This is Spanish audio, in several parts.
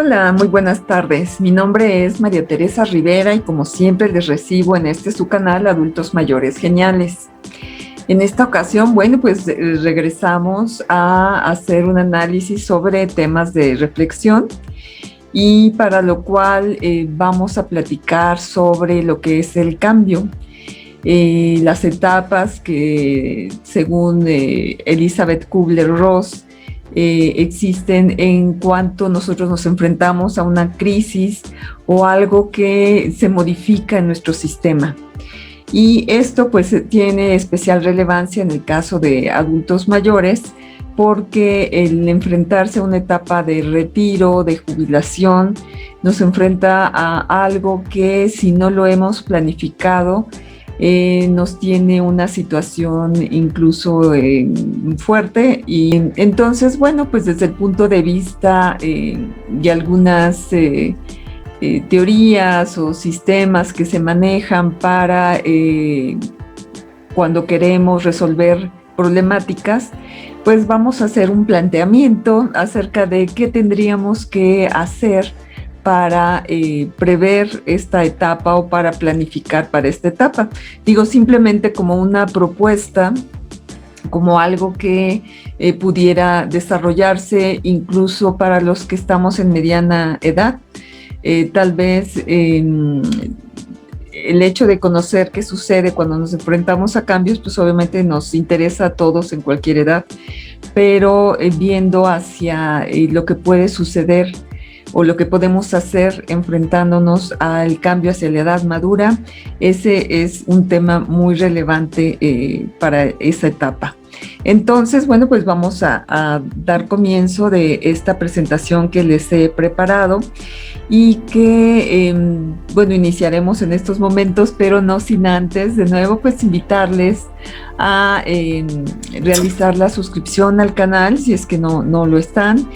Hola, muy buenas tardes. Mi nombre es María Teresa Rivera y como siempre les recibo en su canal Adultos Mayores Geniales. En esta ocasión, regresamos a hacer un análisis sobre temas de reflexión y para lo cual vamos a platicar sobre lo que es el cambio. Las etapas que según Elizabeth Kubler-Ross existen en cuanto nosotros nos enfrentamos a una crisis o algo que se modifica en nuestro sistema. Y esto pues tiene especial relevancia en el caso de adultos mayores porque el enfrentarse a una etapa de retiro, de jubilación, nos enfrenta a algo que si no lo hemos planificado, nos tiene una situación incluso fuerte. Y entonces, bueno, pues desde el punto de vista de algunas teorías o sistemas que se manejan para cuando queremos resolver problemáticas, pues vamos a hacer un planteamiento acerca de qué tendríamos que hacer para prever esta etapa o para planificar para esta etapa. Digo, simplemente como una propuesta, como algo que pudiera desarrollarse incluso para los que estamos en mediana edad. Tal vez el hecho de conocer qué sucede cuando nos enfrentamos a cambios, pues obviamente nos interesa a todos en cualquier edad, pero viendo hacia lo que puede suceder o lo que podemos hacer enfrentándonos al cambio hacia la edad madura, ese es un tema muy relevante para esa etapa. Entonces, bueno, pues vamos a dar comienzo de esta presentación que les he preparado y que, bueno, iniciaremos en estos momentos, pero no sin antes, de nuevo, pues invitarles a realizar la suscripción al canal, si es que no lo están,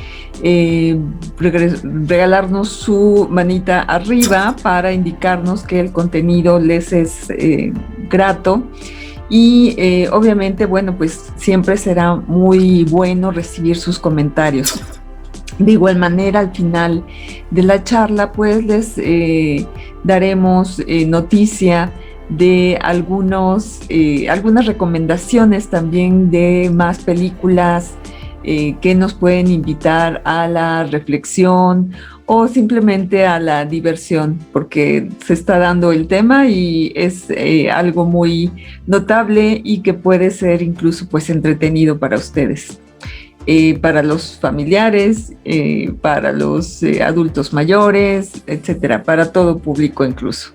regalarnos su manita arriba para indicarnos que el contenido les es grato. Y obviamente, bueno, pues siempre será muy bueno recibir sus comentarios. De igual manera, al final de la charla, pues les daremos noticia de algunas recomendaciones también de más películas que nos pueden invitar a la reflexión o simplemente a la diversión, porque se está dando el tema y es algo muy notable y que puede ser incluso pues entretenido para ustedes. Para los familiares, para los adultos mayores, etcétera, para todo público incluso.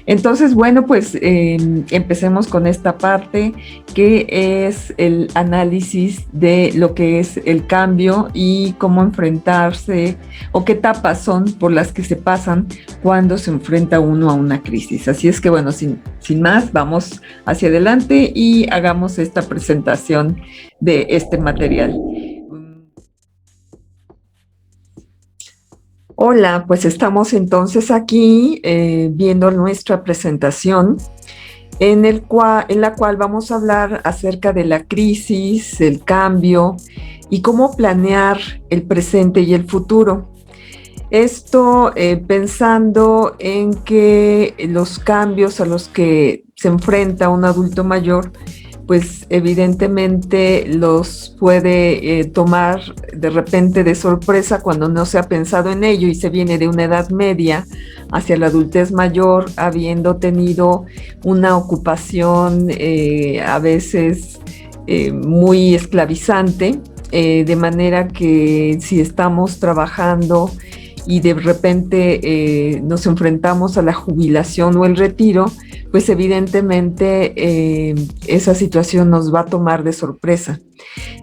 Entonces, bueno, pues empecemos con esta parte que es el análisis de lo que es el cambio y cómo enfrentarse o qué etapas son por las que se pasan cuando se enfrenta uno a una crisis. Así es que, bueno, sin más, vamos hacia adelante y hagamos esta presentación de este material. Hola, pues estamos entonces aquí viendo nuestra presentación en la cual vamos a hablar acerca de la crisis, el cambio y cómo planear el presente y el futuro. Esto pensando en que los cambios a los que se enfrenta un adulto mayor, pues evidentemente los puede tomar de repente de sorpresa cuando no se ha pensado en ello y se viene de una edad media hacia la adultez mayor, habiendo tenido una ocupación a veces muy esclavizante, de manera que si estamos trabajando y de repente nos enfrentamos a la jubilación o el retiro, pues evidentemente esa situación nos va a tomar de sorpresa.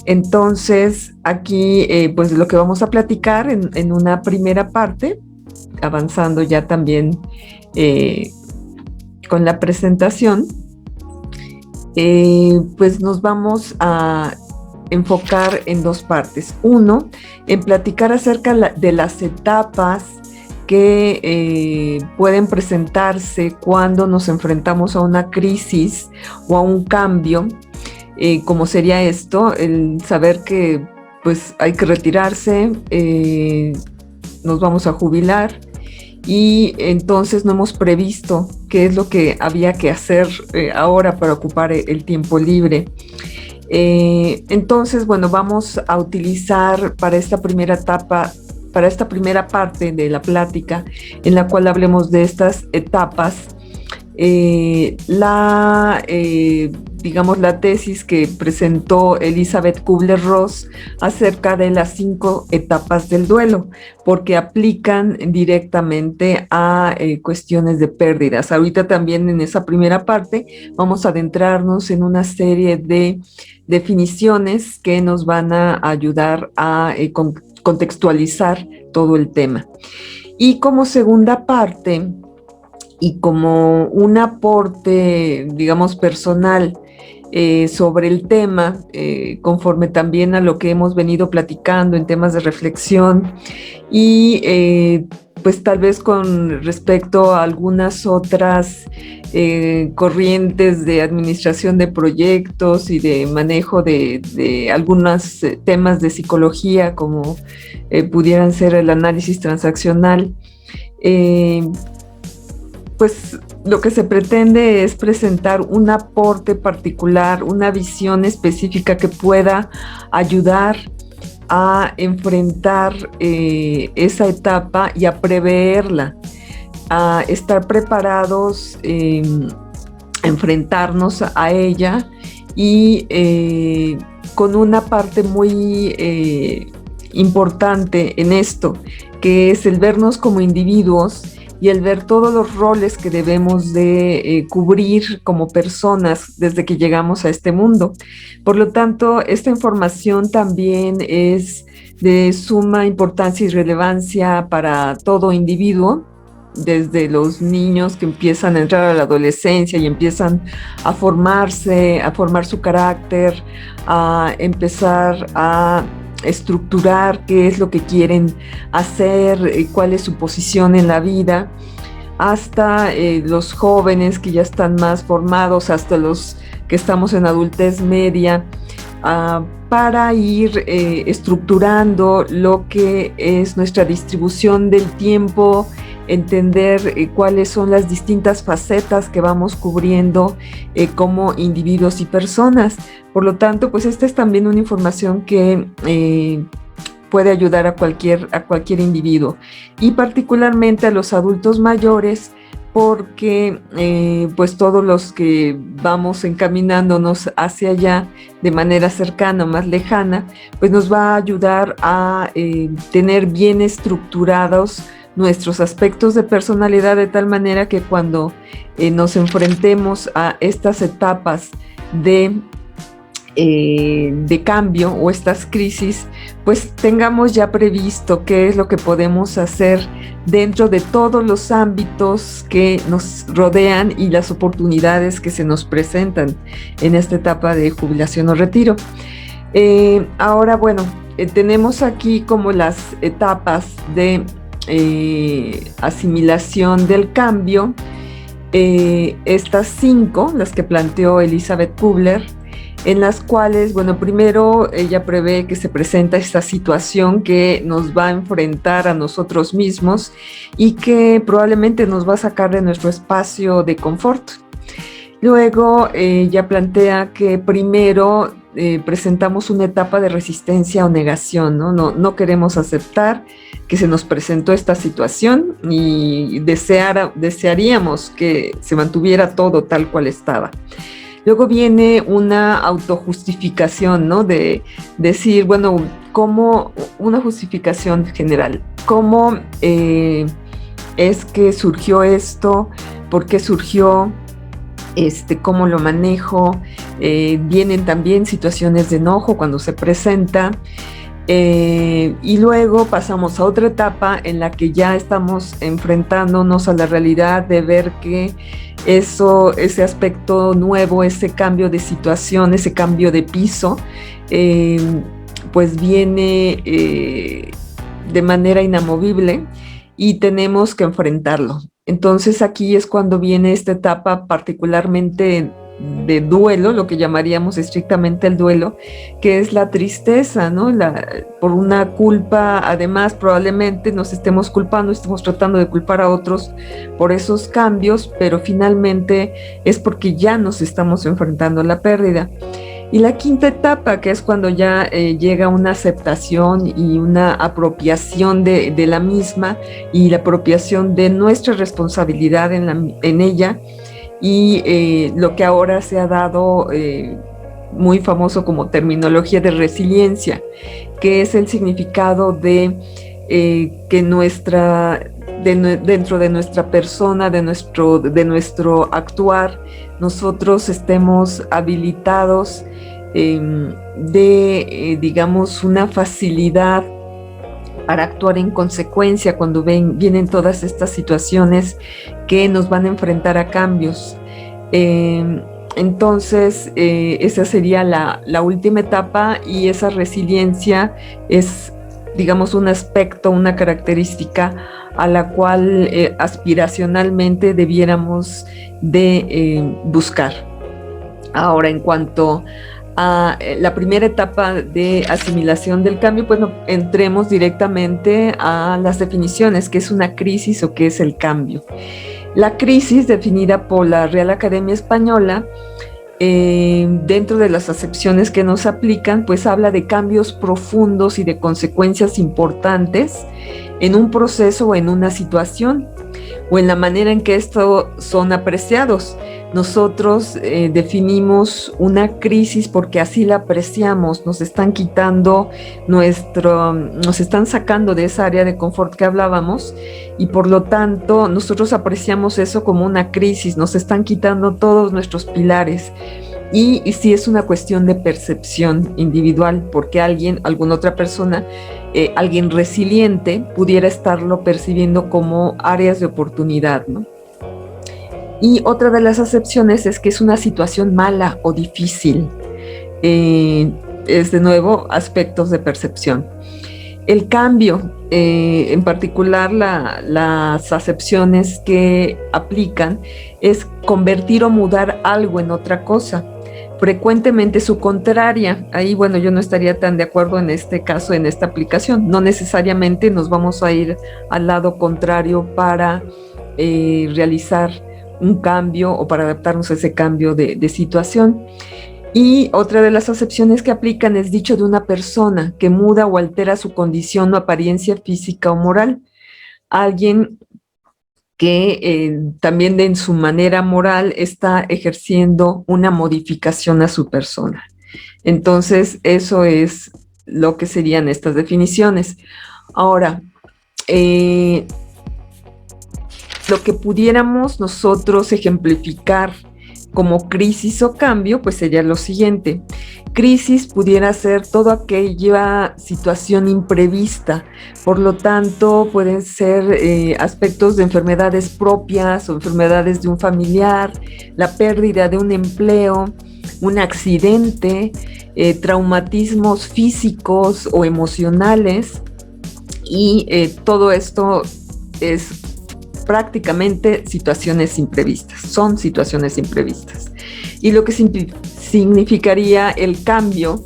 Entonces, aquí pues lo que vamos a platicar en una primera parte, avanzando ya también con la presentación, pues nos vamos a enfocar en dos partes. Uno, en platicar acerca de las etapas que pueden presentarse cuando nos enfrentamos a una crisis o a un cambio, como sería esto, el saber que pues hay que retirarse, nos vamos a jubilar y entonces no hemos previsto qué es lo que había que hacer ahora para ocupar el tiempo libre. Entonces, bueno, vamos a utilizar para esta primera etapa, para esta primera parte de la plática, en la cual hablemos de estas etapas, digamos, la tesis que presentó Elizabeth Kubler-Ross acerca de las 5 etapas del duelo, porque aplican directamente a cuestiones de pérdidas. Ahorita también en esa primera parte vamos a adentrarnos en una serie de definiciones que nos van a ayudar a contextualizar todo el tema. Y como segunda parte, y como un aporte, digamos, personal sobre el tema, conforme también a lo que hemos venido platicando en temas de reflexión y pues tal vez con respecto a algunas otras corrientes de administración de proyectos y de manejo de algunos temas de psicología como pudieran ser el análisis transaccional. Pues lo que se pretende es presentar un aporte particular, una visión específica que pueda ayudar a enfrentar esa etapa y a preverla, a estar preparados, a enfrentarnos a ella y con una parte muy importante en esto, que es el vernos como individuos y el ver todos los roles que debemos de cubrir como personas desde que llegamos a este mundo. Por lo tanto, esta información también es de suma importancia y relevancia para todo individuo, desde los niños que empiezan a entrar a la adolescencia y empiezan a formarse, a formar su carácter, a empezar a estructurar qué es lo que quieren hacer, cuál es su posición en la vida, hasta los jóvenes que ya están más formados, hasta los que estamos en adultez media, para ir estructurando lo que es nuestra distribución del tiempo, entender cuáles son las distintas facetas que vamos cubriendo como individuos y personas. Por lo tanto, pues esta es también una información que puede ayudar a cualquier individuo y particularmente a los adultos mayores, porque pues todos los que vamos encaminándonos hacia allá de manera cercana o más lejana, pues nos va a ayudar a tener bien estructurados nuestros aspectos de personalidad de tal manera que cuando nos enfrentemos a estas etapas de cambio o estas crisis, pues tengamos ya previsto qué es lo que podemos hacer dentro de todos los ámbitos que nos rodean y las oportunidades que se nos presentan en esta etapa de jubilación o retiro. Ahora, bueno, tenemos aquí como las etapas de asimilación del cambio, estas 5, las que planteó Elizabeth Kubler, en las cuales, bueno, primero ella prevé que se presenta esta situación que nos va a enfrentar a nosotros mismos y que probablemente nos va a sacar de nuestro espacio de confort. Luego ella plantea que primero presentamos una etapa de resistencia o negación, ¿no? No queremos aceptar que se nos presentó esta situación y desearíamos que se mantuviera todo tal cual estaba. Luego viene una autojustificación, ¿no? De decir, bueno, ¿cómo? Una justificación general. ¿Cómo es que surgió esto? ¿Por qué surgió? ¿Cómo lo manejo? Vienen también situaciones de enojo cuando se presenta. Y luego pasamos a otra etapa en la que ya estamos enfrentándonos a la realidad de ver que ese aspecto nuevo, ese cambio de situación, ese cambio de piso, pues viene de manera inamovible y tenemos que enfrentarlo. Entonces aquí es cuando viene esta etapa particularmente de duelo, lo que llamaríamos estrictamente el duelo, que es la tristeza, ¿no? Por una culpa, además probablemente nos estemos culpando, estemos tratando de culpar a otros por esos cambios, pero finalmente es porque ya nos estamos enfrentando a la pérdida. Y la quinta etapa, que es cuando ya llega una aceptación y una apropiación de la misma y la apropiación de nuestra responsabilidad en ella, y lo que ahora se ha dado muy famoso como terminología de resiliencia, que es el significado de que dentro de nuestra persona, de nuestro actuar, nosotros estemos habilitados digamos, una facilidad para actuar en consecuencia cuando vienen todas estas situaciones que nos van a enfrentar a cambios. Entonces, esa sería la última etapa, y esa resiliencia es, digamos, un aspecto, una característica a la cual aspiracionalmente debiéramos de buscar. Ahora, en cuanto a la primera etapa de asimilación del cambio, pues entremos directamente a las definiciones, qué es una crisis o qué es el cambio. La crisis, definida por la Real Academia Española, dentro de las acepciones que nos aplican, pues habla de cambios profundos y de consecuencias importantes en un proceso o en una situación, o en la manera en que estos son apreciados. Nosotros definimos una crisis porque así la apreciamos, nos están quitando nos están sacando de esa área de confort que hablábamos, y por lo tanto nosotros apreciamos eso como una crisis, nos están quitando todos nuestros pilares. Y sí es una cuestión de percepción individual, porque alguna otra persona, alguien resiliente, pudiera estarlo percibiendo como áreas de oportunidad, ¿no? Y otra de las acepciones es que es una situación mala o difícil. Es de nuevo aspectos de percepción. El cambio, en particular las acepciones que aplican, es convertir o mudar algo en otra cosa, frecuentemente su contraria. Ahí, bueno, yo no estaría tan de acuerdo en este caso, en esta aplicación. No necesariamente nos vamos a ir al lado contrario para realizar un cambio o para adaptarnos a ese cambio de situación. Y otra de las acepciones que aplican es dicho de una persona que muda o altera su condición o apariencia física o moral. Alguien que también en su manera moral está ejerciendo una modificación a su persona. Entonces, eso es lo que serían estas definiciones. Ahora, lo que pudiéramos nosotros ejemplificar como crisis o cambio, pues sería lo siguiente. Crisis pudiera ser toda aquella situación imprevista, por lo tanto pueden ser aspectos de enfermedades propias o enfermedades de un familiar, la pérdida de un empleo, un accidente, traumatismos físicos o emocionales, y todo esto es prácticamente situaciones imprevistas, son situaciones imprevistas. Y lo que significaría el cambio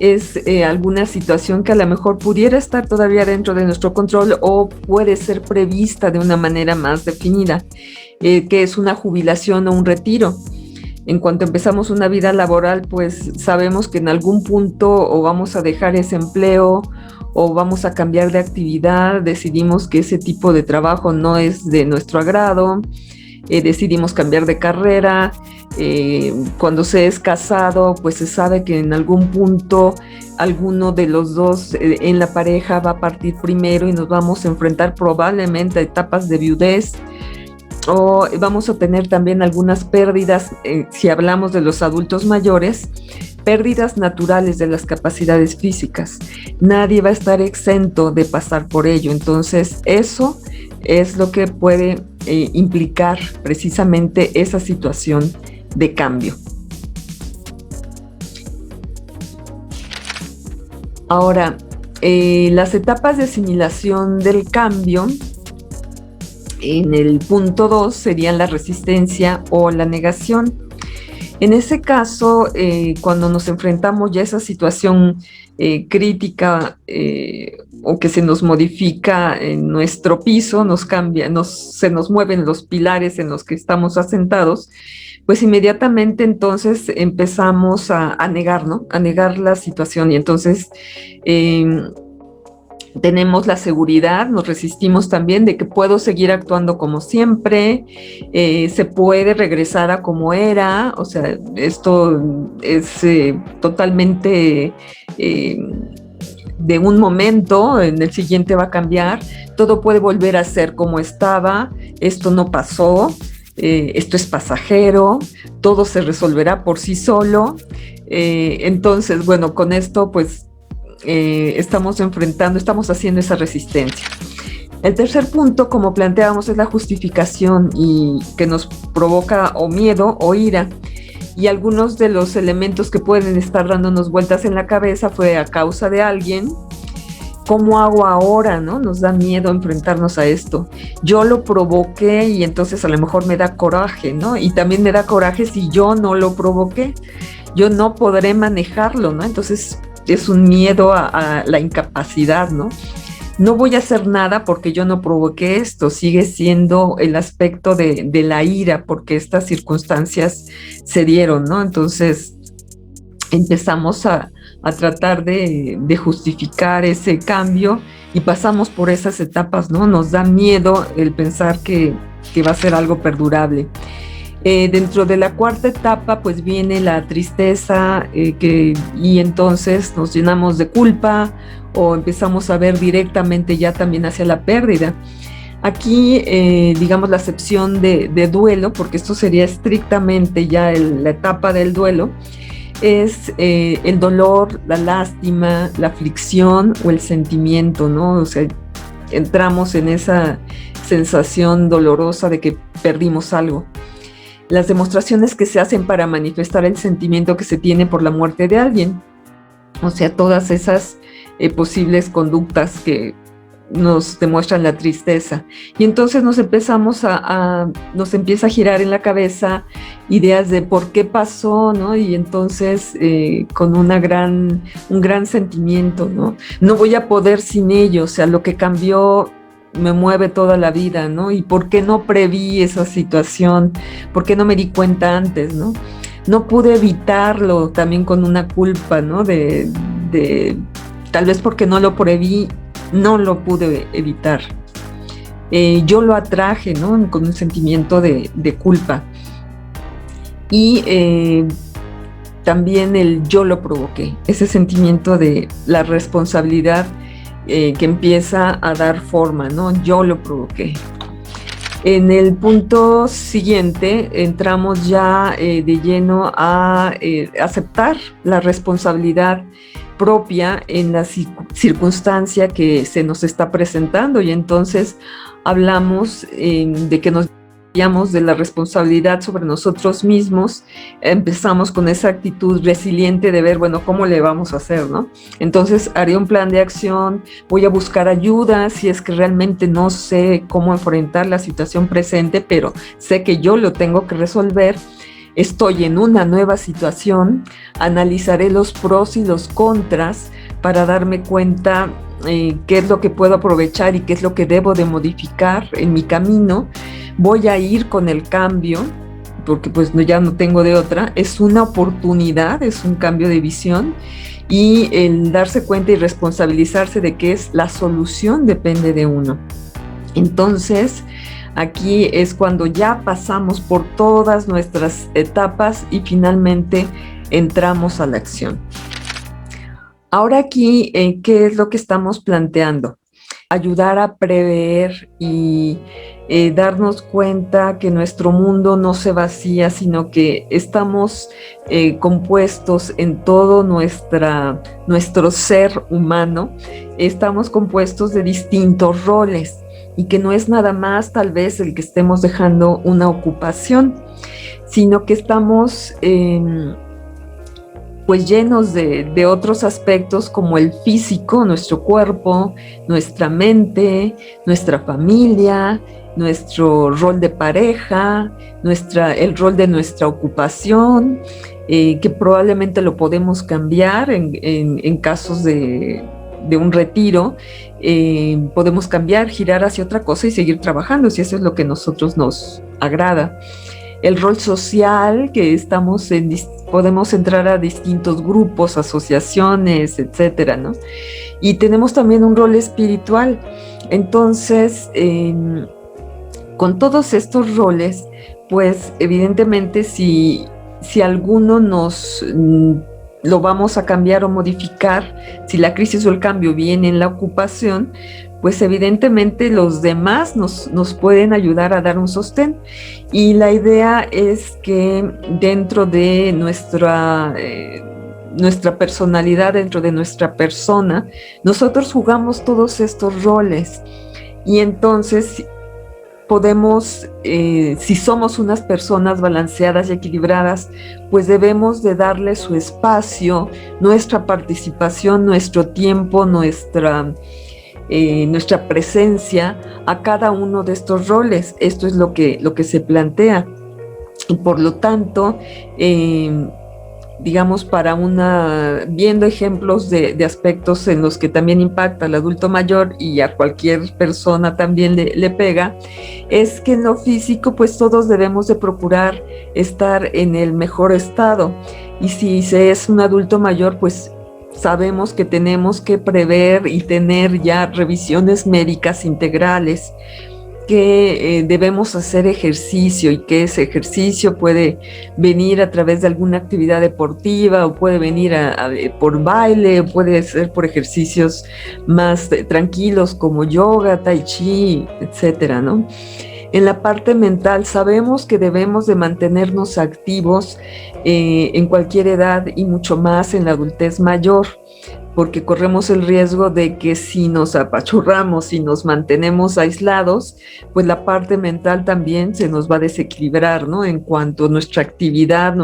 es alguna situación que a lo mejor pudiera estar todavía dentro de nuestro control o puede ser prevista de una manera más definida, que es una jubilación o un retiro. En cuanto empezamos una vida laboral, pues sabemos que en algún punto o vamos a dejar ese empleo o vamos a cambiar de actividad, decidimos que ese tipo de trabajo no es de nuestro agrado, decidimos cambiar de carrera. Cuando se es casado, pues se sabe que en algún punto alguno de los dos en la pareja va a partir primero y nos vamos a enfrentar probablemente a etapas de viudez, o vamos a tener también algunas pérdidas, si hablamos de los adultos mayores, pérdidas naturales de las capacidades físicas. Nadie va a estar exento de pasar por ello. Entonces, eso es lo que puede implicar precisamente esa situación de cambio. Ahora, las etapas de asimilación del cambio, en el punto 2 serían la resistencia o la negación. En ese caso, cuando nos enfrentamos ya a esa situación crítica o que se nos modifica en nuestro piso, nos cambia, se nos mueven los pilares en los que estamos asentados, pues inmediatamente entonces empezamos a negar, ¿no? A negar la situación y entonces tenemos la seguridad, nos resistimos también de que puedo seguir actuando como siempre, se puede regresar a como era, o sea, esto es totalmente de un momento, en el siguiente va a cambiar, todo puede volver a ser como estaba, esto no pasó, esto es pasajero, todo se resolverá por sí solo. Entonces, bueno, con esto pues estamos haciendo esa resistencia. El tercer punto, como planteábamos, es la justificación y que nos provoca o miedo o ira. Y algunos de los elementos que pueden estar dándonos vueltas en la cabeza fue a causa de alguien. ¿Cómo hago ahora, no? Nos da miedo enfrentarnos a esto. Yo lo provoqué y entonces a lo mejor me da coraje, ¿no? Y también me da coraje si yo no lo provoqué. Yo no podré manejarlo, ¿no? Entonces es un miedo a la incapacidad, ¿no? No voy a hacer nada porque yo no provoqué esto, sigue siendo el aspecto de la ira porque estas circunstancias se dieron, ¿no? Entonces empezamos a tratar de justificar ese cambio y pasamos por esas etapas, ¿no? Nos da miedo el pensar que va a ser algo perdurable. Dentro de la cuarta etapa pues viene la tristeza y entonces nos llenamos de culpa o empezamos a ver directamente ya también hacia la pérdida. Aquí, digamos, la acepción de duelo, porque esto sería estrictamente ya la etapa del duelo, es el dolor, la lástima, la aflicción o el sentimiento, ¿no? O sea, entramos en esa sensación dolorosa de que perdimos algo. Las demostraciones que se hacen para manifestar el sentimiento que se tiene por la muerte de alguien, o sea, todas esas posibles conductas que nos demuestran la tristeza. Y entonces nos empieza a girar en la cabeza ideas de por qué pasó, ¿no? Y entonces con un gran sentimiento, ¿no? No voy a poder sin ello, o sea, lo que cambió me mueve toda la vida, ¿no? ¿Y por qué no preví esa situación? ¿Por qué no me di cuenta antes, no? No pude evitarlo, también con una culpa, ¿no? Tal vez porque no lo preví, no lo pude evitar. Yo lo atraje, ¿no? Con un sentimiento de culpa. Y también el yo lo provoqué, ese sentimiento de la responsabilidad que empieza a dar forma, ¿no? Yo lo provoqué. En el punto siguiente entramos ya de lleno a aceptar la responsabilidad propia en la circunstancia que se nos está presentando y entonces hablamos de que nos de la responsabilidad sobre nosotros mismos, empezamos con esa actitud resiliente de ver, bueno, ¿cómo le vamos a hacer, no? Entonces haré un plan de acción, voy a buscar ayuda si es que realmente no sé cómo enfrentar la situación presente, pero sé que yo lo tengo que resolver. Estoy en una nueva situación, analizaré los pros y los contras para darme cuenta qué es lo que puedo aprovechar y qué es lo que debo de modificar en mi camino. Voy a ir con el cambio, porque pues ya no tengo de otra. Es una oportunidad, es un cambio de visión y el darse cuenta y responsabilizarse de que es la solución depende de uno. Entonces, aquí es cuando ya pasamos por todas nuestras etapas y finalmente entramos a la acción. Ahora aquí, ¿qué es lo que estamos planteando? Ayudar a prever y darnos cuenta que nuestro mundo no se vacía, sino que estamos compuestos en todo nuestro ser humano, estamos compuestos de distintos roles y que no es nada más tal vez el que estemos dejando una ocupación, sino que estamos pues llenos de otros aspectos como el físico, nuestro cuerpo, nuestra mente, nuestra familia, nuestro rol de pareja, el rol de nuestra ocupación, que probablemente lo podemos cambiar en casos de un retiro, podemos cambiar, girar hacia otra cosa y seguir trabajando, si eso es lo que a nosotros nos agrada. El rol social, que podemos entrar a distintos grupos, asociaciones, etcétera, ¿no? Y tenemos también un rol espiritual. Entonces, con todos estos roles, pues evidentemente si alguno lo vamos a cambiar o modificar, si la crisis o el cambio viene en la ocupación, pues evidentemente los demás nos pueden ayudar a dar un sostén. Y la idea es que dentro de nuestra personalidad, dentro de nuestra persona, nosotros jugamos todos estos roles. Y entonces podemos, si somos unas personas balanceadas y equilibradas, pues debemos de darle su espacio, nuestra participación, nuestro tiempo, nuestra presencia a cada uno de estos roles. Esto es lo que se plantea. Y por lo tanto, digamos, viendo ejemplos de aspectos en los que también impacta al adulto mayor y a cualquier persona también le pega, es que en lo físico pues todos debemos de procurar estar en el mejor estado, y si se es un adulto mayor pues sabemos que tenemos que prever y tener ya revisiones médicas integrales, que debemos hacer ejercicio, y que ese ejercicio puede venir a través de alguna actividad deportiva, o puede venir por baile, o puede ser por ejercicios más tranquilos como yoga, tai chi, etcétera, ¿no? En la parte mental sabemos que debemos de mantenernos activos en cualquier edad, y mucho más en la adultez mayor, porque corremos el riesgo de que si nos apachurramos y nos mantenemos aislados, pues la parte mental también se nos va a desequilibrar, ¿no? En cuanto a nuestra actividad,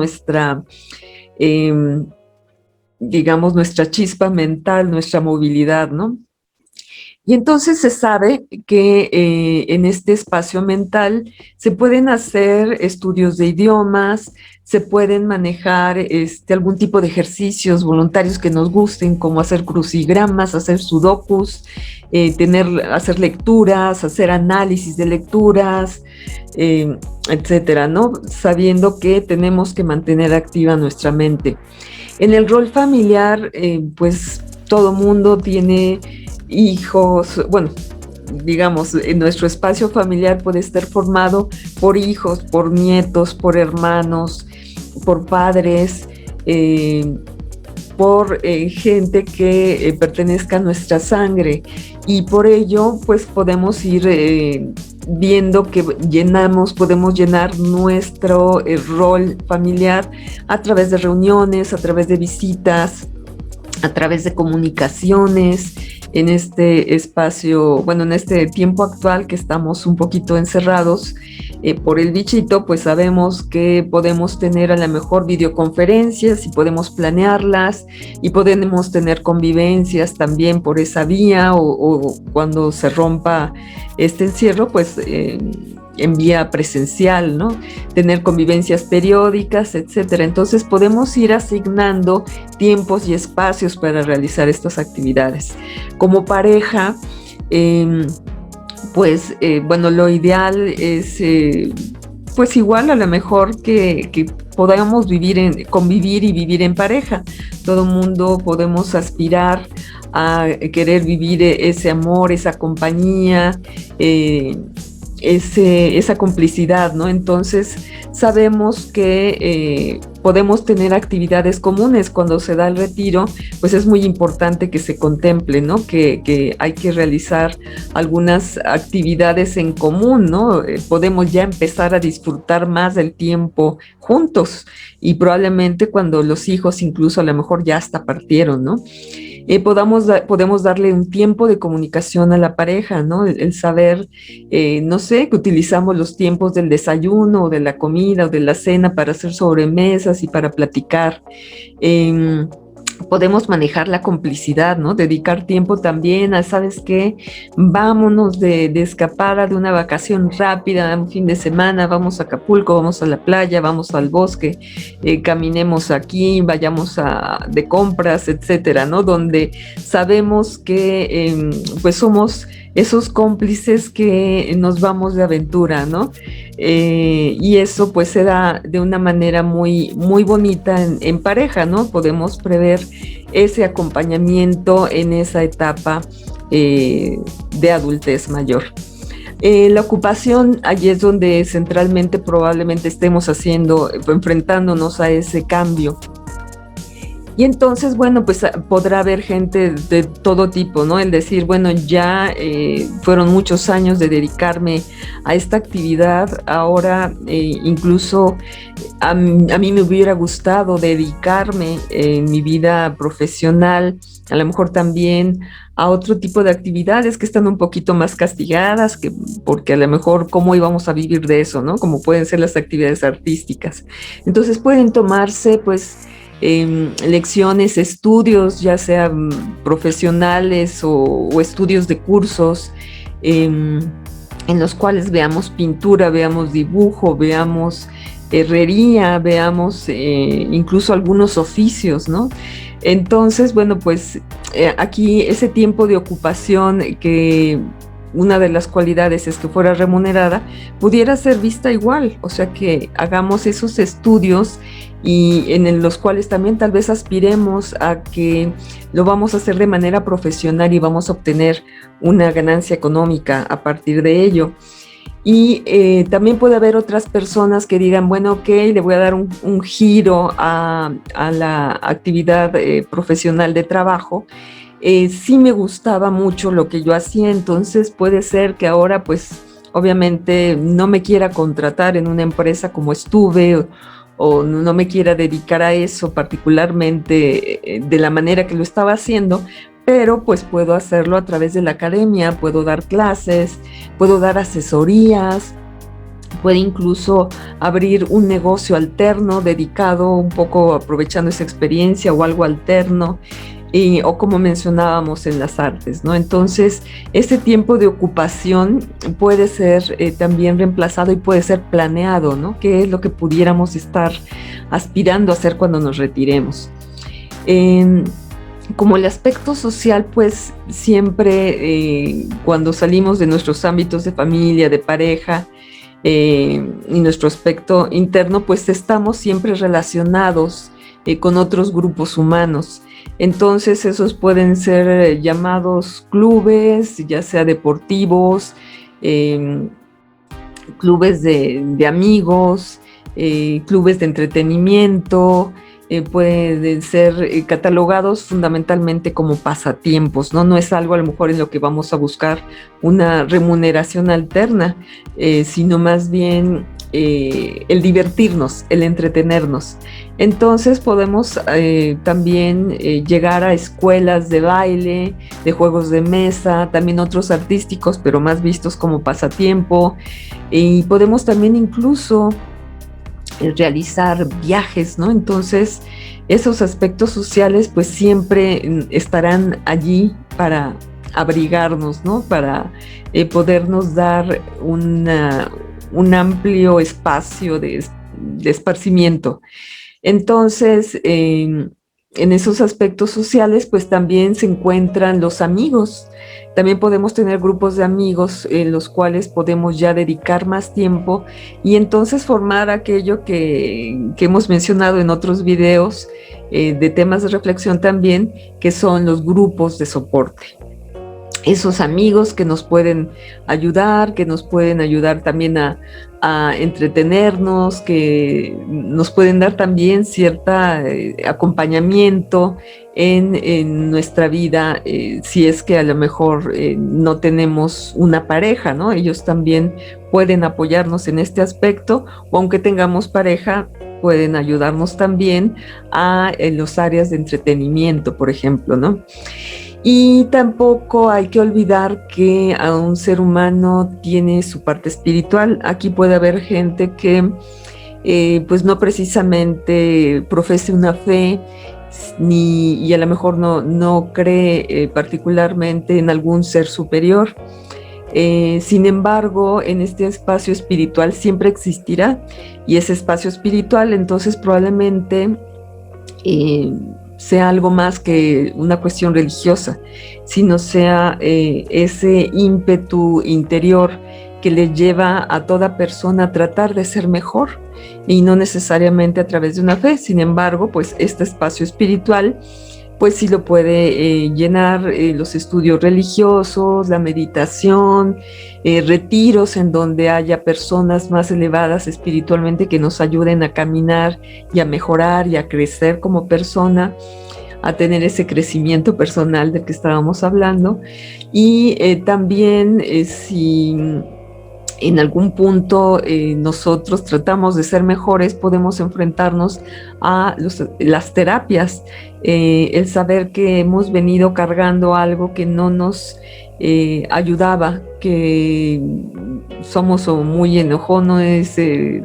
digamos, nuestra chispa mental, nuestra movilidad, ¿no? Y entonces se sabe que en este espacio mental se pueden hacer estudios de idiomas, se pueden manejar algún tipo de ejercicios voluntarios que nos gusten, como hacer crucigramas, hacer sudokus, hacer lecturas, hacer análisis de lecturas, etcétera, ¿no? Sabiendo que tenemos que mantener activa nuestra mente. En el rol familiar, pues todo mundo tiene hijos, bueno, digamos, en nuestro espacio familiar puede estar formado por hijos, por nietos, por hermanos, por padres, por gente que pertenezca a nuestra sangre, y por ello pues podemos ir viendo que podemos llenar nuestro rol familiar a través de reuniones, a través de visitas, a través de comunicaciones. En este espacio, bueno, en este tiempo actual que estamos un poquito encerrados por el bichito, pues sabemos que podemos tener a lo mejor videoconferencias y podemos planearlas, y podemos tener convivencias también por esa vía, o cuando se rompa este encierro, pues en vía presencial, ¿no? Tener convivencias periódicas, etcétera. Entonces podemos ir asignando tiempos y espacios para realizar estas actividades. Como pareja, bueno, lo ideal es pues igual a lo mejor que podamos convivir y vivir en pareja. Todo mundo podemos aspirar a querer vivir ese amor, esa compañía, esa complicidad, ¿no? Entonces sabemos que podemos tener actividades comunes. Cuando se da el retiro, pues es muy importante que se contemple, ¿no? Que hay que realizar algunas actividades en común, ¿no? Podemos ya empezar a disfrutar más del tiempo juntos, y probablemente cuando los hijos incluso a lo mejor ya hasta partieron, ¿no? Podemos darle un tiempo de comunicación a la pareja, ¿no? El saber, no sé, que utilizamos los tiempos del desayuno, o de la comida, o de la cena para hacer sobremesas y para platicar. podemos manejar la complicidad, ¿no? Dedicar tiempo también a, ¿sabes qué? Vámonos de escapada, de una vacación rápida, un fin de semana, vamos a Acapulco, vamos a la playa, vamos al bosque, caminemos aquí, vayamos de compras, etcétera, ¿no? Donde sabemos que pues somos esos cómplices que nos vamos de aventura, ¿no? Y eso pues se da de una manera muy, muy bonita en pareja, ¿no? Podemos prever ese acompañamiento en esa etapa de adultez mayor. La ocupación, allí es donde centralmente probablemente estemos enfrentándonos a ese cambio. Y entonces, bueno, pues podrá haber gente de todo tipo, ¿no? El decir, bueno, ya fueron muchos años de dedicarme a esta actividad, ahora incluso a mí me hubiera gustado dedicarme en mi vida profesional, a lo mejor también a otro tipo de actividades que están un poquito más castigadas, porque a lo mejor cómo íbamos a vivir de eso, ¿no? Como pueden ser las actividades artísticas. Entonces pueden tomarse, pues, lecciones, estudios, ya sean profesionales o estudios de cursos, en los cuales veamos pintura, veamos dibujo, veamos herrería, veamos incluso algunos oficios, ¿no? Entonces, bueno, pues aquí ese tiempo de ocupación que una de las cualidades es que fuera remunerada, pudiera ser vista igual, o sea que hagamos esos estudios y en los cuales también tal vez aspiremos a que lo vamos a hacer de manera profesional y vamos a obtener una ganancia económica a partir de ello. Y también puede haber otras personas que digan, bueno, ok, le voy a dar un giro a la actividad profesional de trabajo. Sí me gustaba mucho lo que yo hacía, entonces puede ser que ahora pues obviamente no me quiera contratar en una empresa como estuve o no me quiera dedicar a eso particularmente de la manera que lo estaba haciendo, pero pues puedo hacerlo a través de la academia, puedo dar clases, puedo dar asesorías, puede incluso abrir un negocio alterno dedicado un poco aprovechando esa experiencia o algo alterno. O como mencionábamos en las artes, ¿no? Entonces, este tiempo de ocupación puede ser también reemplazado y puede ser planeado, ¿no? ¿Qué es lo que pudiéramos estar aspirando a hacer cuando nos retiremos? Como el aspecto social, pues siempre cuando salimos de nuestros ámbitos de familia, de pareja, y nuestro aspecto interno, pues estamos siempre relacionados con otros grupos humanos. Entonces esos pueden ser llamados clubes, ya sea deportivos, clubes de amigos, clubes de entretenimiento, pueden ser catalogados fundamentalmente como pasatiempos, ¿no? No es algo a lo mejor en lo que vamos a buscar una remuneración alterna, sino más bien el divertirnos, el entretenernos. Entonces podemos también llegar a escuelas de baile, de juegos de mesa, también otros artísticos, pero más vistos como pasatiempo. Y podemos también incluso realizar viajes, ¿no? Entonces, esos aspectos sociales pues siempre estarán allí para abrigarnos, ¿no? Para podernos dar un amplio espacio de esparcimiento. Entonces, en esos aspectos sociales, pues también se encuentran los amigos. También podemos tener grupos de amigos en los cuales podemos ya dedicar más tiempo y entonces formar aquello que hemos mencionado en otros videos de temas de reflexión también, que son los grupos de soporte. Esos amigos que nos pueden ayudar también a entretenernos, que nos pueden dar también cierta acompañamiento en nuestra vida, si es que a lo mejor no tenemos una pareja, ¿no? Ellos también pueden apoyarnos en este aspecto, o aunque tengamos pareja, pueden ayudarnos también en los áreas de entretenimiento, por ejemplo, ¿no? Y tampoco hay que olvidar que a un ser humano tiene su parte espiritual. Aquí puede haber gente que pues no precisamente profese una fe, y a lo mejor no cree particularmente en algún ser superior. Sin embargo, en este espacio espiritual siempre existirá, y ese espacio espiritual entonces probablemente sea algo más que una cuestión religiosa, sino sea ese ímpetu interior que le lleva a toda persona a tratar de ser mejor, y no necesariamente a través de una fe. Sin embargo, pues este espacio espiritual pues sí lo puede llenar los estudios religiosos, la meditación, retiros en donde haya personas más elevadas espiritualmente que nos ayuden a caminar y a mejorar y a crecer como persona, a tener ese crecimiento personal del que estábamos hablando. Y también si en algún punto nosotros tratamos de ser mejores, podemos enfrentarnos a las terapias, el saber que hemos venido cargando algo que no nos ayudaba, que somos muy enojones,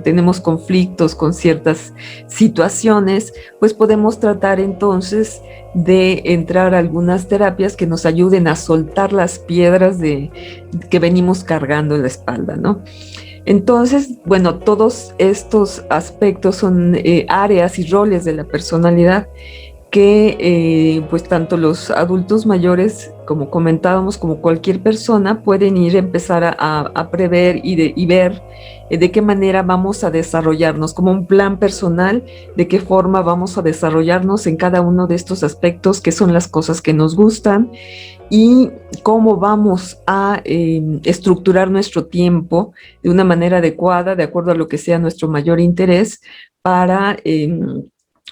tenemos conflictos con ciertas situaciones, pues podemos tratar entonces de entrar a algunas terapias que nos ayuden a soltar las piedras que venimos cargando en la espalda, ¿no? Entonces, bueno, todos estos aspectos son áreas y roles de la personalidad que pues tanto los adultos mayores, como comentábamos, como cualquier persona, pueden ir a empezar a prever y ver de qué manera vamos a desarrollarnos, como un plan personal, de qué forma vamos a desarrollarnos en cada uno de estos aspectos, que son las cosas que nos gustan, y cómo vamos a estructurar nuestro tiempo de una manera adecuada, de acuerdo a lo que sea nuestro mayor interés, para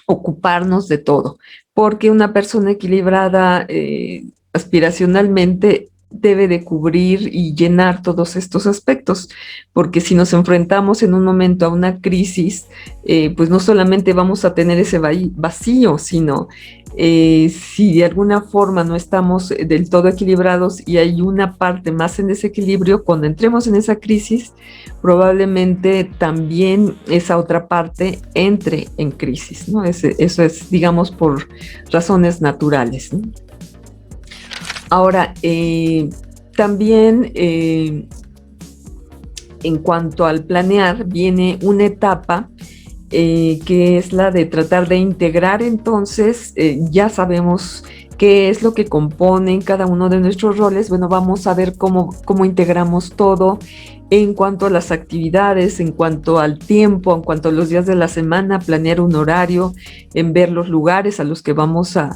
ocuparnos de todo. Porque una persona equilibrada aspiracionalmente debe de cubrir y llenar todos estos aspectos, porque si nos enfrentamos en un momento a una crisis, pues no solamente vamos a tener ese vacío, sino si de alguna forma no estamos del todo equilibrados y hay una parte más en desequilibrio, cuando entremos en esa crisis, probablemente también esa otra parte entre en crisis, ¿no? Eso es, digamos, por razones naturales, ¿no? Ahora, también en cuanto al planear, viene una etapa que es la de tratar de integrar. Entonces, ya sabemos qué es lo que componen cada uno de nuestros roles. Bueno, vamos a ver cómo integramos todo en cuanto a las actividades, en cuanto al tiempo, en cuanto a los días de la semana, planear un horario, en ver los lugares a los que vamos a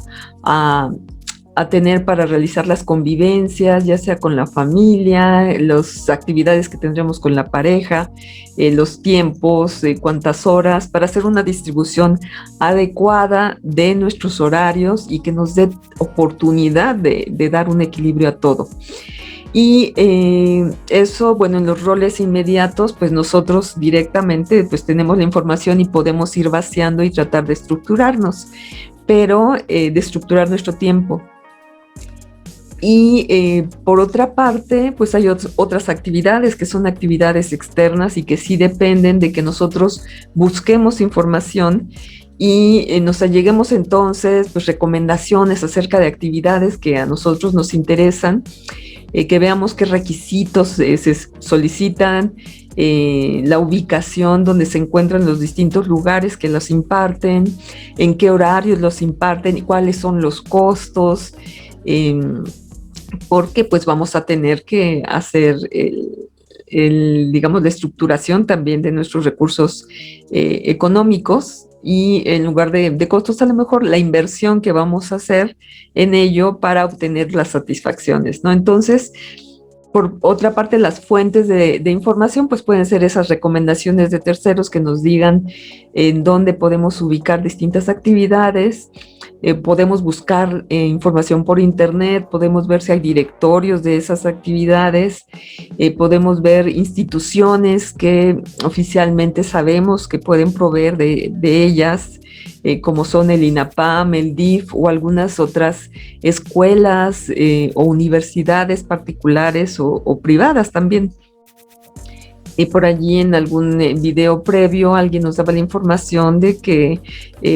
tener para realizar las convivencias, ya sea con la familia, las actividades que tendremos con la pareja, los tiempos, cuántas horas, para hacer una distribución adecuada de nuestros horarios y que nos dé oportunidad de dar un equilibrio a todo. Y eso, bueno, en los roles inmediatos, pues nosotros directamente pues tenemos la información y podemos ir vaciando y tratar de estructurarnos, pero de estructurar nuestro tiempo. Y por otra parte, pues hay otras actividades que son actividades externas y que sí dependen de que nosotros busquemos información y nos alleguemos entonces pues recomendaciones acerca de actividades que a nosotros nos interesan, que veamos qué requisitos se solicitan, la ubicación donde se encuentran los distintos lugares que los imparten, en qué horarios los imparten y cuáles son los costos, porque pues vamos a tener que hacer digamos, la estructuración también de nuestros recursos económicos, y en lugar de costos, a lo mejor la inversión que vamos a hacer en ello para obtener las satisfacciones, ¿no? Entonces, por otra parte, las fuentes de información pues pueden ser esas recomendaciones de terceros que nos digan en dónde podemos ubicar distintas actividades. Podemos buscar información por internet, podemos ver si hay directorios de esas actividades, podemos ver instituciones que oficialmente sabemos que pueden proveer de ellas, como son el INAPAM, el DIF o algunas otras escuelas o universidades particulares o privadas también. Y por allí en algún video previo alguien nos daba la información de que,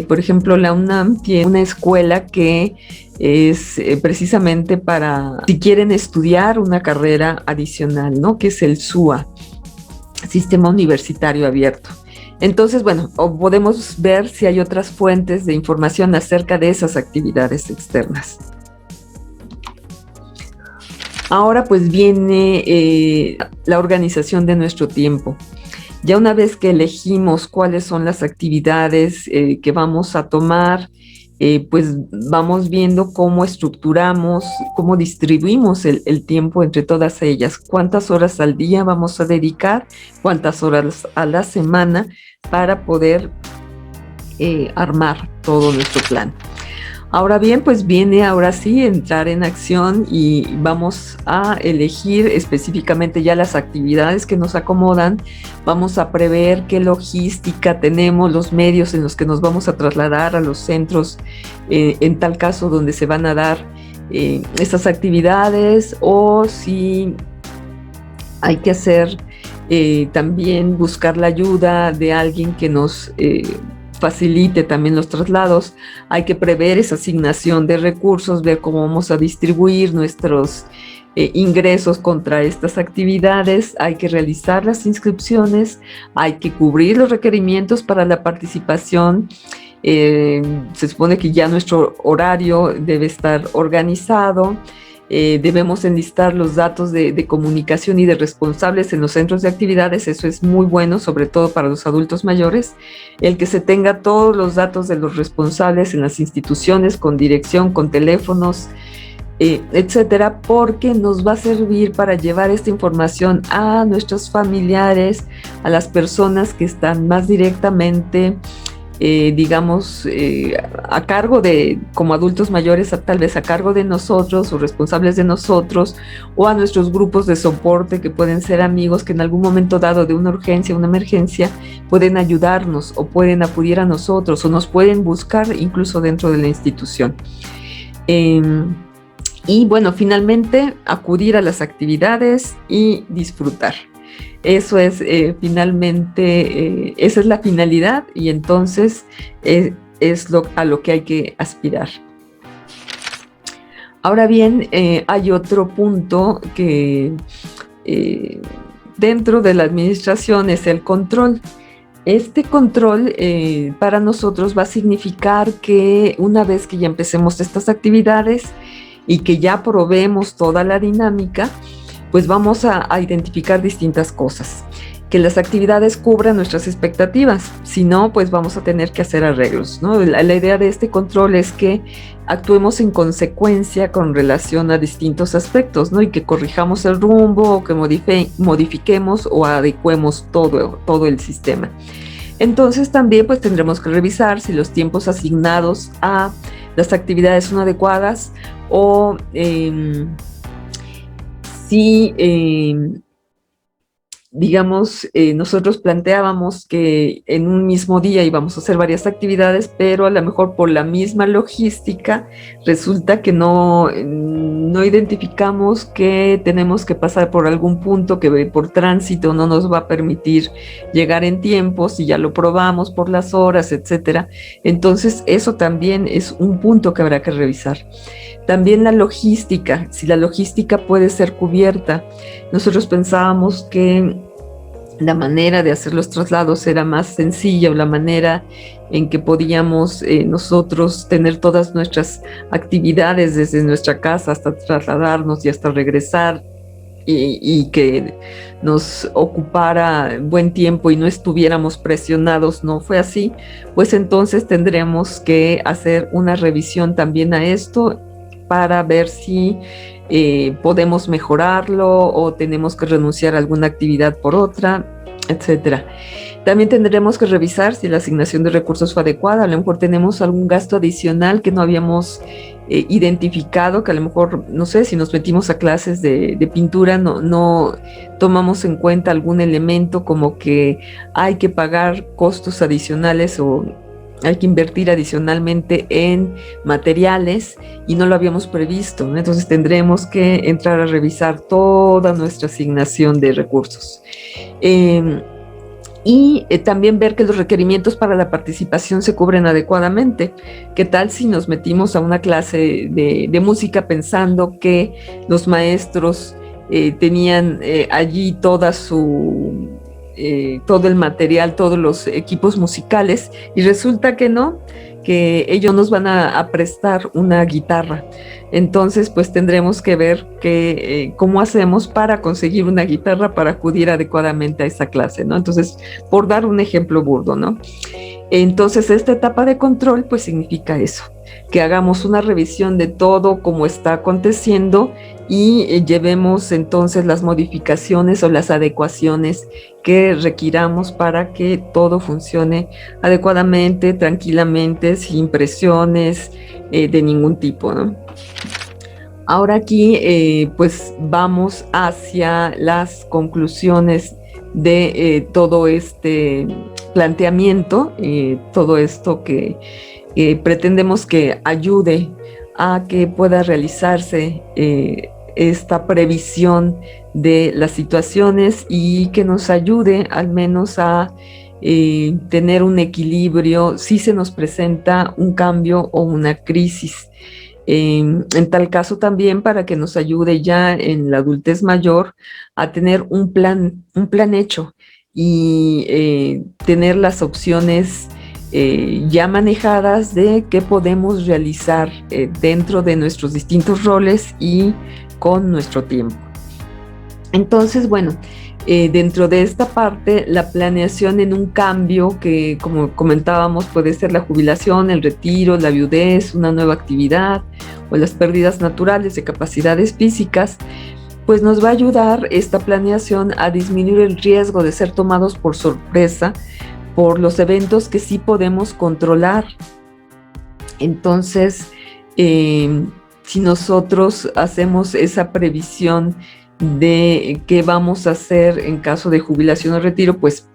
por ejemplo, la UNAM tiene una escuela que es precisamente para si quieren estudiar una carrera adicional, ¿no? Que es el SUA, Sistema Universitario Abierto. Entonces, bueno, podemos ver si hay otras fuentes de información acerca de esas actividades externas. Ahora pues viene la organización de nuestro tiempo. Ya una vez que elegimos cuáles son las actividades que vamos a tomar, pues vamos viendo cómo estructuramos, cómo distribuimos el tiempo entre todas ellas, cuántas horas al día vamos a dedicar, cuántas horas a la semana para poder armar todo nuestro plan. Ahora bien, pues viene ahora sí entrar en acción y vamos a elegir específicamente ya las actividades que nos acomodan. Vamos a prever qué logística tenemos, los medios en los que nos vamos a trasladar a los centros, en tal caso donde se van a dar estas actividades, o si hay que hacer también buscar la ayuda de alguien que nos facilite también los traslados. Hay que prever esa asignación de recursos, ver cómo vamos a distribuir nuestros ingresos contra estas actividades. Hay que realizar las inscripciones, hay que cubrir los requerimientos para la participación. Se supone que ya nuestro horario debe estar organizado. Debemos enlistar los datos de comunicación y de responsables en los centros de actividades. Eso es muy bueno, sobre todo para los adultos mayores, el que se tenga todos los datos de los responsables en las instituciones, con dirección, con teléfonos, etcétera, porque nos va a servir para llevar esta información a nuestros familiares, a las personas que están más directamente digamos, a cargo de, como adultos mayores, tal vez a cargo de nosotros o responsables de nosotros, o a nuestros grupos de soporte que pueden ser amigos que en algún momento dado de una urgencia, una emergencia, pueden ayudarnos o pueden acudir a nosotros o nos pueden buscar incluso dentro de la institución. Y bueno, finalmente acudir a las actividades y disfrutar. Eso es finalmente, esa es la finalidad, y entonces es a lo que hay que aspirar. Ahora bien, hay otro punto que dentro de la administración es el control. Este control para nosotros va a significar que una vez que ya empecemos estas actividades y que ya probemos toda la dinámica, pues vamos a identificar distintas cosas, que las actividades cubran nuestras expectativas. Si no, pues vamos a tener que hacer arreglos, ¿no? La idea de este control es que actuemos en consecuencia con relación a distintos aspectos, ¿no? Y que corrijamos el rumbo, o que modifiquemos o adecuemos todo el sistema. Entonces también pues tendremos que revisar si los tiempos asignados a las actividades son adecuadas, o si, digamos, nosotros planteábamos que en un mismo día íbamos a hacer varias actividades, pero a lo mejor por la misma logística resulta que no identificamos que tenemos que pasar por algún punto que por tránsito no nos va a permitir llegar en tiempo, si ya lo probamos por las horas, etcétera. Entonces eso también es un punto que habrá que revisar. También la logística, si la logística puede ser cubierta. Nosotros pensábamos que la manera de hacer los traslados era más sencilla, o la manera en que podíamos nosotros tener todas nuestras actividades desde nuestra casa hasta trasladarnos y hasta regresar, y que nos ocupara buen tiempo y no estuviéramos presionados. No fue así. Pues entonces tendremos que hacer una revisión también a esto, para ver si podemos mejorarlo o tenemos que renunciar a alguna actividad por otra, etcétera. También tendremos que revisar si la asignación de recursos fue adecuada. A lo mejor tenemos algún gasto adicional que no habíamos identificado, que a lo mejor, no sé, si nos metimos a clases de pintura, no tomamos en cuenta algún elemento como que hay que pagar costos adicionales o hay que invertir adicionalmente en materiales y no lo habíamos previsto, ¿no? Entonces tendremos que entrar a revisar toda nuestra asignación de recursos. También ver que los requerimientos para la participación se cubren adecuadamente. ¿Qué tal si nos metimos a una clase de música pensando que los maestros tenían allí todo el material, todos los equipos musicales, y resulta que no, que ellos nos van a prestar una guitarra? Entonces, pues tendremos que ver cómo hacemos para conseguir una guitarra para acudir adecuadamente a esa clase, ¿no? Entonces, por dar un ejemplo burdo, ¿no? Entonces, esta etapa de control, pues significa eso, que hagamos una revisión de todo cómo está aconteciendo y llevemos entonces las modificaciones o las adecuaciones que requiramos para que todo funcione adecuadamente, tranquilamente, sin presiones de ningún tipo, ¿no? Ahora aquí pues vamos hacia las conclusiones de todo este planteamiento, todo esto que pretendemos que ayude a que pueda realizarse esta previsión de las situaciones y que nos ayude al menos a tener un equilibrio si se nos presenta un cambio o una crisis. En tal caso también para que nos ayude ya en la adultez mayor a tener un plan hecho y tener las opciones ya manejadas de qué podemos realizar dentro de nuestros distintos roles y con nuestro tiempo. Entonces, bueno, dentro de esta parte, la planeación en un cambio que, como comentábamos, puede ser la jubilación, el retiro, la viudez, una nueva actividad o las pérdidas naturales de capacidades físicas, pues nos va a ayudar esta planeación a disminuir el riesgo de ser tomados por sorpresa por los eventos que sí podemos controlar. Entonces, si nosotros hacemos esa previsión de qué vamos a hacer en caso de jubilación o retiro, pues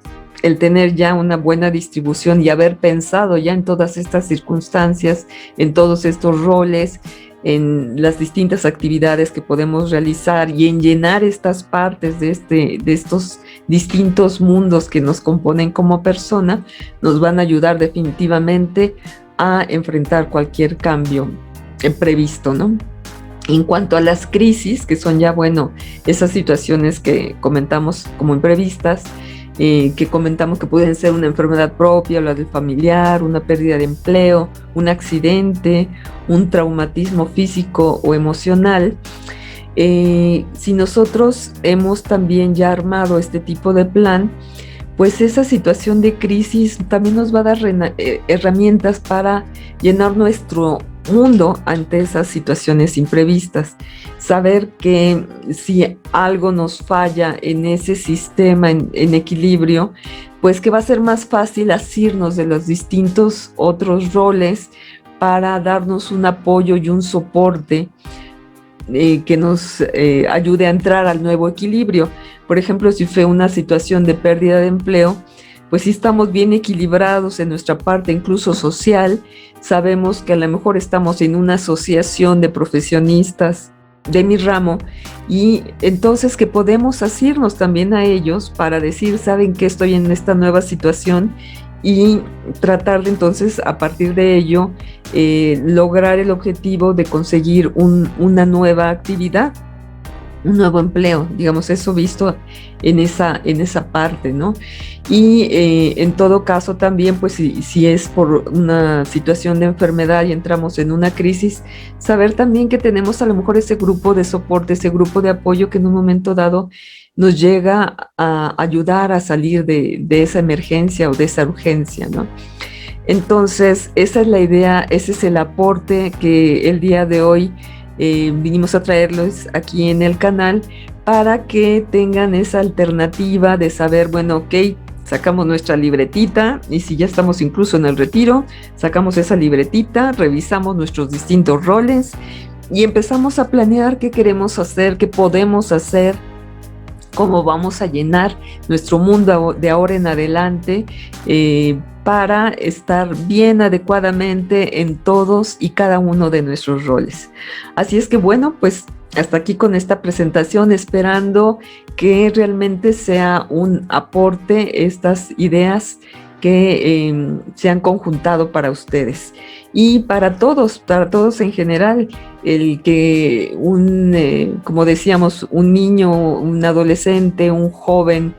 el tener ya una buena distribución y haber pensado ya en todas estas circunstancias, en todos estos roles, en las distintas actividades que podemos realizar y en llenar estas partes de estos distintos mundos que nos componen como persona, nos van a ayudar definitivamente a enfrentar cualquier cambio previsto, ¿no? En cuanto a las crisis, que son ya, bueno, esas situaciones que comentamos como imprevistas, que comentamos que pueden ser una enfermedad propia, la del familiar, una pérdida de empleo, un accidente, un traumatismo físico o emocional. Si nosotros hemos también ya armado este tipo de plan, pues esa situación de crisis también nos va a dar herramientas para llenar nuestro mundo ante esas situaciones imprevistas. Saber que si algo nos falla en ese sistema, en equilibrio, pues que va a ser más fácil asirnos de los distintos otros roles para darnos un apoyo y un soporte que nos ayude a entrar al nuevo equilibrio. Por ejemplo, si fue una situación de pérdida de empleo, pues si estamos bien equilibrados en nuestra parte incluso social, sabemos que a lo mejor estamos en una asociación de profesionistas de mi ramo y entonces que podemos asirnos también a ellos para decir, saben que estoy en esta nueva situación y tratar de entonces a partir de ello lograr el objetivo de conseguir una nueva actividad, un nuevo empleo, digamos, eso visto en esa parte, ¿no? Y en todo caso también, pues si es por una situación de enfermedad y entramos en una crisis, saber también que tenemos a lo mejor ese grupo de soporte, ese grupo de apoyo que en un momento dado nos llega a ayudar a salir de esa emergencia o de esa urgencia, ¿no? Entonces, esa es la idea, ese es el aporte que el día de hoy vinimos a traerlos aquí en el canal para que tengan esa alternativa de saber, bueno, ok, sacamos nuestra libretita y si ya estamos incluso en el retiro, sacamos esa libretita, revisamos nuestros distintos roles y empezamos a planear qué queremos hacer, qué podemos hacer cómo vamos a llenar nuestro mundo de ahora en adelante para estar bien adecuadamente en todos y cada uno de nuestros roles. Así es que bueno, pues hasta aquí con esta presentación, esperando que realmente sea un aporte estas ideas que se han conjuntado para ustedes y para todos en general. El que como decíamos, un niño, un adolescente, un joven,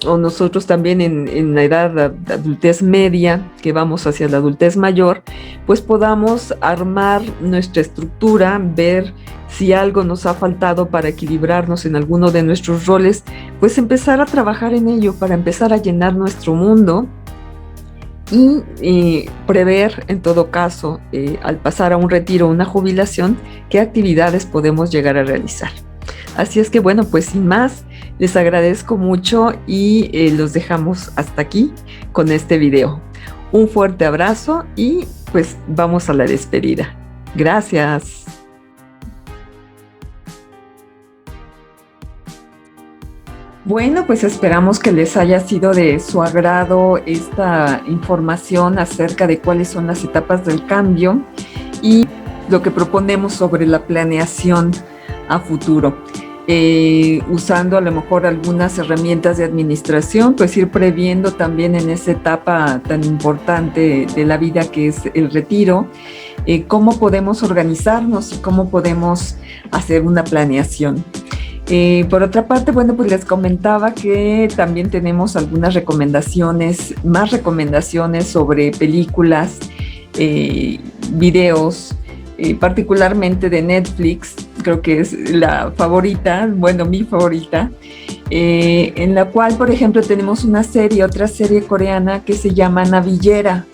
o nosotros también en la edad de adultez media, que vamos hacia la adultez mayor, pues podamos armar nuestra estructura, ver si algo nos ha faltado para equilibrarnos en alguno de nuestros roles, pues empezar a trabajar en ello para empezar a llenar nuestro mundo y prever, en todo caso, al pasar a un retiro o una jubilación, qué actividades podemos llegar a realizar. Así es que bueno, pues sin más, les agradezco mucho y los dejamos hasta aquí con este video. Un fuerte abrazo y pues vamos a la despedida. Gracias. Bueno, pues esperamos que les haya sido de su agrado esta información acerca de cuáles son las etapas del cambio y lo que proponemos sobre la planeación a futuro. Usando a lo mejor algunas herramientas de administración, pues ir previendo también en esa etapa tan importante de la vida que es el retiro, cómo podemos organizarnos y cómo podemos hacer una planeación. Por otra parte, bueno, pues les comentaba que también tenemos algunas recomendaciones, más recomendaciones sobre películas, videos, particularmente de Netflix, creo que es la favorita, bueno, mi favorita, en la cual, por ejemplo, tenemos otra serie coreana que se llama Navillera.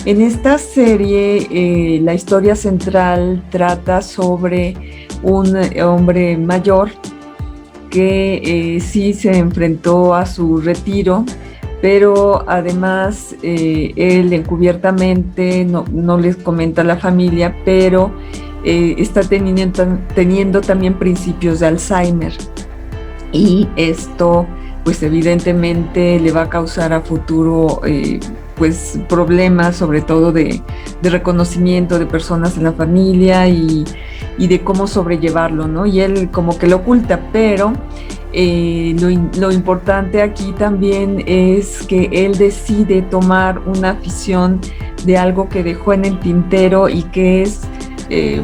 En esta serie, la historia central trata sobre un hombre mayor que sí se enfrentó a su retiro, pero además él encubiertamente, no les comenta a la familia, pero está teniendo también principios de Alzheimer, y esto pues evidentemente le va a causar a futuro pues problemas, sobre todo de reconocimiento de personas en la familia y de cómo sobrellevarlo, ¿no? Y él como que lo oculta, pero lo importante aquí también es que él decide tomar una afición de algo que dejó en el tintero y que es,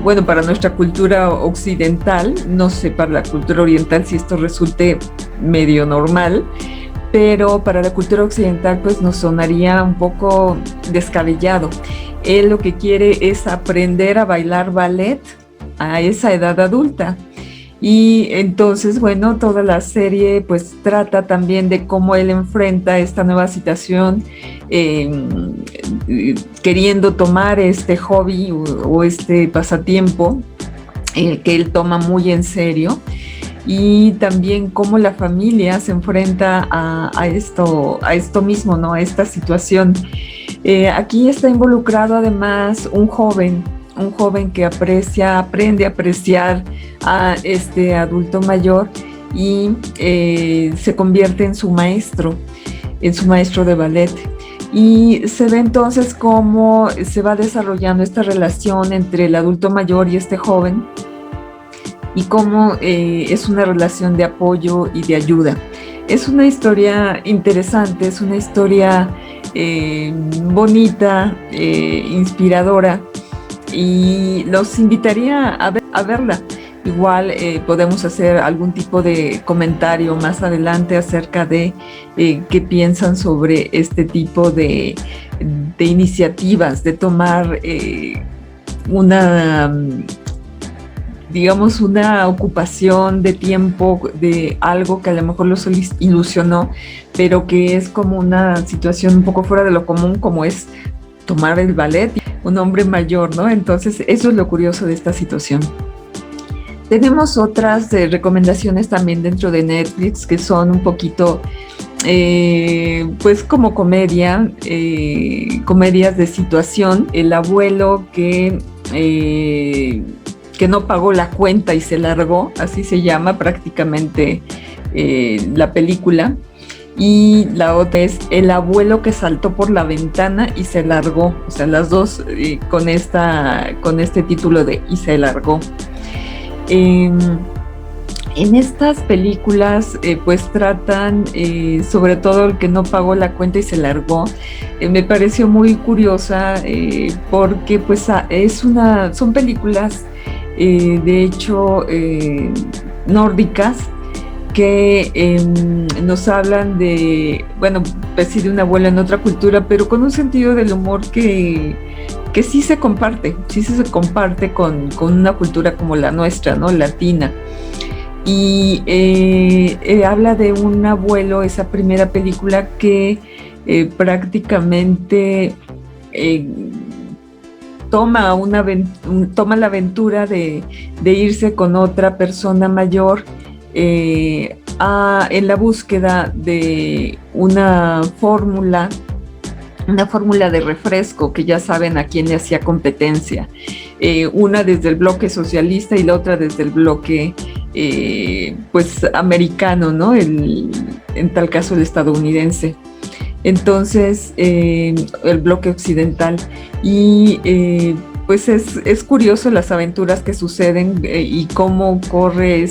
bueno, para nuestra cultura occidental, no sé para la cultura oriental si esto resulte medio normal, pero para la cultura occidental pues nos sonaría un poco descabellado. Él lo que quiere es aprender a bailar ballet a esa edad adulta. Y entonces, bueno, toda la serie pues trata también de cómo él enfrenta esta nueva situación, queriendo tomar este hobby o este pasatiempo que él toma muy en serio, y también cómo la familia se enfrenta a esto mismo, ¿no? A esta situación. Aquí está involucrado además un joven que aprende a apreciar a este adulto mayor y se convierte en su maestro de ballet. Y se ve entonces cómo se va desarrollando esta relación entre el adulto mayor y este joven, y cómo es una relación de apoyo y de ayuda. Es una historia interesante, es una historia bonita, inspiradora, y los invitaría a verla. Igual podemos hacer algún tipo de comentario más adelante acerca de qué piensan sobre este tipo de iniciativas, de tomar digamos, una ocupación de tiempo de algo que a lo mejor los ilusionó, pero que es como una situación un poco fuera de lo común, como es tomar el ballet, un hombre mayor, ¿no? Entonces, eso es lo curioso de esta situación. Tenemos otras recomendaciones también dentro de Netflix que son un poquito, pues como comedias de situación. El abuelo que no pagó la cuenta y se largó, así se llama prácticamente la película. Y la otra es El abuelo que saltó por la ventana y se largó, o sea, las dos con este título de Y se largó. En estas películas pues tratan sobre todo el que no pagó la cuenta y se largó. Me pareció muy curiosa porque pues son películas de hecho nórdicas que nos hablan de, bueno, pues sí, de una abuela en otra cultura, pero con un sentido del humor que sí se comparte con una cultura como la nuestra, ¿no? Latina. Y habla de un abuelo, esa primera película que prácticamente eh, toma la aventura de irse con otra persona mayor en la búsqueda de una fórmula de refresco que ya saben a quién le hacía competencia. Una desde el bloque socialista y la otra desde el bloque pues americano, ¿no? En tal caso el estadounidense. Entonces, el bloque occidental. Y pues es curioso las aventuras que suceden y cómo corre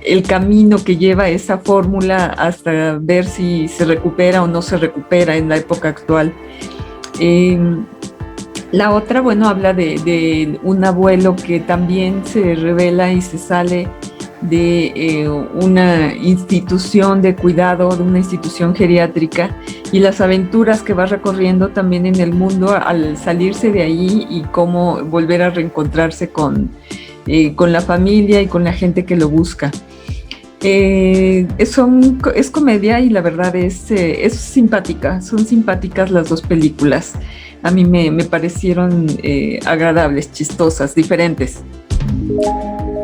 el camino que lleva esa fórmula hasta ver si se recupera o no se recupera en la época actual. La otra, bueno, habla de un abuelo que también se revela y se sale de una institución de cuidado, de una institución geriátrica, y las aventuras que va recorriendo también en el mundo al salirse de ahí y cómo volver a reencontrarse con la familia y con la gente que lo busca. Es comedia y la verdad es simpática, son simpáticas las dos películas. A mí me parecieron agradables, chistosas, diferentes.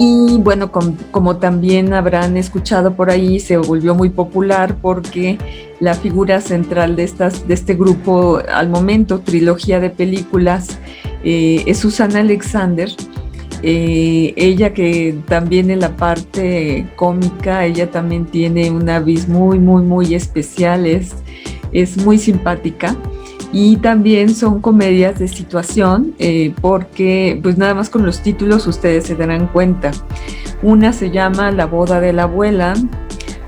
Y bueno, como también habrán escuchado por ahí, se volvió muy popular porque la figura central de este grupo, al momento, trilogía de películas, es Susanna Alexander. Ella que también en la parte cómica, ella también tiene una vis muy, muy, muy especial, es muy simpática. Y también son comedias de situación porque pues nada más con los títulos ustedes se darán cuenta. Una se llama La boda de la abuela,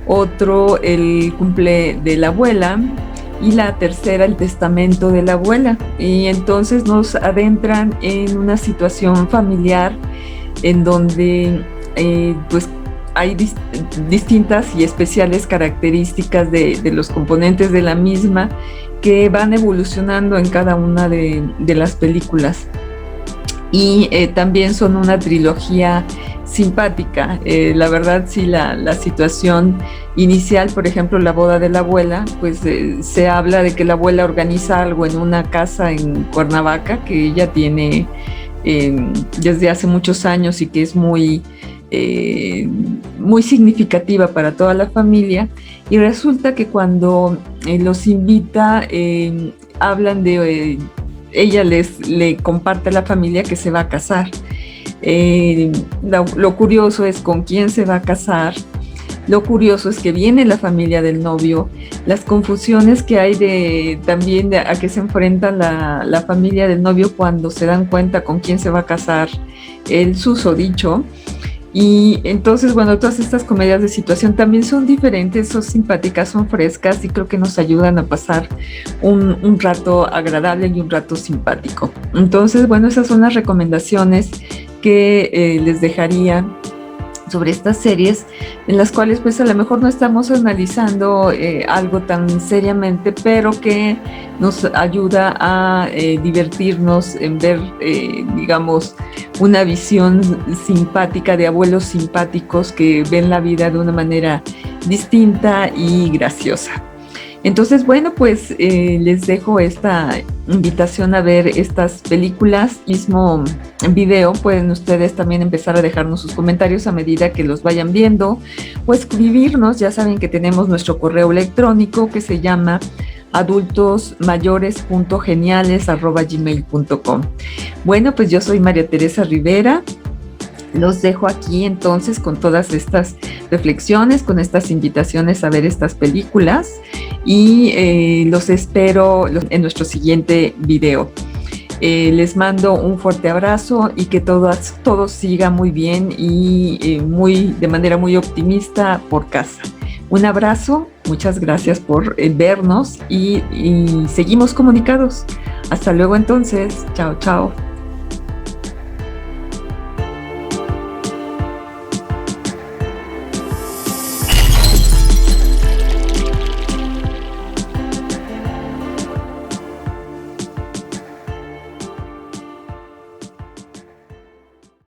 otro El cumple de la abuela y la tercera El testamento de la abuela. Y entonces nos adentran en una situación familiar en donde pues hay distintas y especiales características de los componentes de la misma que van evolucionando en cada una de las películas. Y también son una trilogía simpática. La verdad, sí, la situación inicial, por ejemplo, la boda de la abuela, pues se habla de que la abuela organiza algo en una casa en Cuernavaca que ella tiene desde hace muchos años y que es muy significativa para toda la familia, y resulta que cuando los invita hablan de ella le comparte a la familia que se va a casar. Lo curioso es con quién se va a casar. Lo curioso es que viene la familia del novio, las confusiones que hay también a qué se enfrenta la familia del novio cuando se dan cuenta con quién se va a casar el susodicho. Y entonces, bueno, todas estas comedias de situación también son diferentes, son simpáticas, son frescas y creo que nos ayudan a pasar un rato agradable y un rato simpático. Entonces, bueno, esas son las recomendaciones que les dejaría sobre estas series, en las cuales pues a lo mejor no estamos analizando algo tan seriamente, pero que nos ayuda a divertirnos en ver, digamos, una visión simpática de abuelos simpáticos que ven la vida de una manera distinta y graciosa. Entonces, bueno, pues les dejo esta invitación a ver estas películas, mismo video. Pueden ustedes también empezar a dejarnos sus comentarios a medida que los vayan viendo o escribirnos. Ya saben que tenemos nuestro correo electrónico que se llama adultosmayores.geniales@gmail.com. Bueno, pues yo soy María Teresa Rivera. Los dejo aquí entonces con todas estas reflexiones, con estas invitaciones a ver estas películas y los espero en nuestro siguiente video. Les mando un fuerte abrazo y que todo siga muy bien y de manera muy optimista por casa. Un abrazo, muchas gracias por vernos y seguimos comunicados. Hasta luego entonces, chao, chao.